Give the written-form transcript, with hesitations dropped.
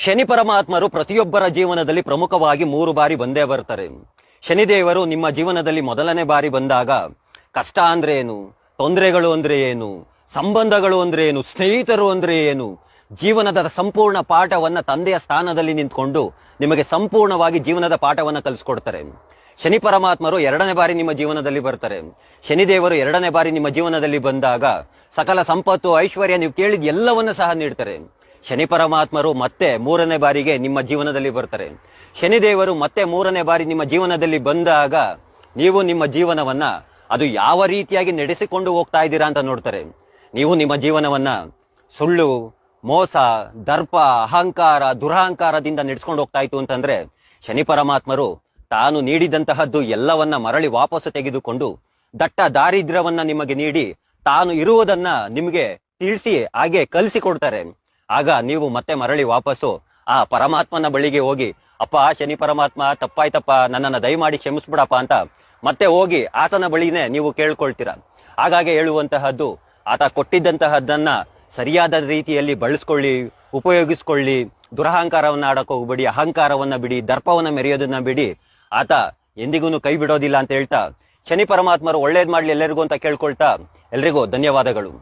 ಶನಿ ಪರಮಾತ್ಮರು ಪ್ರತಿಯೊಬ್ಬರ ಜೀವನದಲ್ಲಿ ಪ್ರಮುಖವಾಗಿ 3 ಬಾರಿ ಬಂದೇ ಬರ್ತಾರೆ. ಶನಿದೇವರು ನಿಮ್ಮ ಜೀವನದಲ್ಲಿ ಮೊದಲನೇ ಬಾರಿ ಬಂದಾಗ ಕಷ್ಟ ಅಂದ್ರೆ ಏನು, ತೊಂದರೆಗಳು ಅಂದ್ರೆ ಏನು, ಸಂಬಂಧಗಳು ಅಂದ್ರೆ ಏನು, ಸ್ನೇಹಿತರು ಅಂದ್ರೆ ಏನು, ಜೀವನದ ಸಂಪೂರ್ಣ ಪಾಠವನ್ನ ತಂದೆಯ ಸ್ಥಾನದಲ್ಲಿ ನಿಂತ್ಕೊಂಡು ನಿಮಗೆ ಸಂಪೂರ್ಣವಾಗಿ ಜೀವನದ ಪಾಠವನ್ನ ಕಲಿಸ್ಕೊಡ್ತಾರೆ. ಶನಿ ಪರಮಾತ್ಮರು 2ನೇ ಬಾರಿ ನಿಮ್ಮ ಜೀವನದಲ್ಲಿ ಬರ್ತಾರೆ. ಶನಿದೇವರು 2ನೇ ಬಾರಿ ನಿಮ್ಮ ಜೀವನದಲ್ಲಿ ಬಂದಾಗ ಸಕಲ ಸಂಪತ್ತು, ಐಶ್ವರ್ಯ, ನೀವು ಕೇಳಿದ ಎಲ್ಲವನ್ನ ಸಹ ನೀಡ್ತಾರೆ. ಶನಿ ಪರಮಾತ್ಮರು ಮತ್ತೆ 3ನೇ ಬಾರಿಗೆ ನಿಮ್ಮ ಜೀವನದಲ್ಲಿ ಬರ್ತಾರೆ. ಶನಿದೇವರು ಮತ್ತೆ 3ನೇ ಬಾರಿ ನಿಮ್ಮ ಜೀವನದಲ್ಲಿ ಬಂದಾಗ ನೀವು ನಿಮ್ಮ ಜೀವನವನ್ನ ಅದು ಯಾವ ರೀತಿಯಾಗಿ ನಡೆಸಿಕೊಂಡು ಹೋಗ್ತಾ ಇದ್ದೀರಾ ಅಂತ ನೋಡ್ತಾರೆ. ನೀವು ನಿಮ್ಮ ಜೀವನವನ್ನ ಸುಳ್ಳು, ಮೋಸ, ದರ್ಪ, ಅಹಂಕಾರ, ದುರಹಂಕಾರದಿಂದ ನಡೆಸ್ಕೊಂಡು ಹೋಗ್ತಾ ಇತ್ತು ಅಂತಂದ್ರೆ ಶನಿ ಪರಮಾತ್ಮರು ತಾನು ನೀಡಿದಂತಹದ್ದು ಎಲ್ಲವನ್ನ ಮರಳಿ ವಾಪಸ್ಸು ತೆಗೆದುಕೊಂಡು ದಟ್ಟ ದಾರಿದ್ರ್ಯವನ್ನ ನಿಮಗೆ ನೀಡಿ ತಾನು ಇರುವುದನ್ನ ನಿಮಗೆ ತಿಳಿಸಿ ಹಾಗೆ ಕಲಿಸಿಕೊಡ್ತಾರೆ. ಆಗ ನೀವು ಮತ್ತೆ ಮರಳಿ ವಾಪಸ್ಸು ಆ ಪರಮಾತ್ಮನ ಬಳಿಗೆ ಹೋಗಿ, ಅಪ್ಪ ಶನಿ ಪರಮಾತ್ಮ ತಪ್ಪಾಯ್ತಪ್ಪ, ನನ್ನನ್ನ ದಯಮಾಡಿ ಕ್ಷಮಿಸ್ಬಿಡಪ್ಪ ಅಂತ ಮತ್ತೆ ಹೋಗಿ ಆತನ ಬಳಿನೇ ನೀವು ಕೇಳ್ಕೊಳ್ತೀರಾ. ಹಾಗಾಗಿ ಹೇಳುವಂತಹದ್ದು, ಆತ ಕೊಟ್ಟಿದ್ದಂತಹದ್ದನ್ನ ಸರಿಯಾದ ರೀತಿಯಲ್ಲಿ ಬಳಸ್ಕೊಳ್ಳಿ, ಉಪಯೋಗಿಸ್ಕೊಳ್ಳಿ. ದುರಹಂಕಾರವನ್ನ ಆಡಕ್ ಹೋಗ್ಬೇಡಿ, ಅಹಂಕಾರವನ್ನ ಬಿಡಿ, ದರ್ಪವನ್ನ ಮೆರೆಯೋದನ್ನ ಬಿಡಿ. ಆತ ಎಂದಿಗೂ ಕೈ ಬಿಡೋದಿಲ್ಲ ಅಂತ ಹೇಳ್ತಾ ಶನಿ ಪರಮಾತ್ಮರು ಒಳ್ಳೇದ್ ಮಾಡ್ಲಿ ಎಲ್ಲರಿಗೂ ಅಂತ ಕೇಳ್ಕೊಳ್ತಾ ಎಲ್ರಿಗೂ ಧನ್ಯವಾದಗಳು.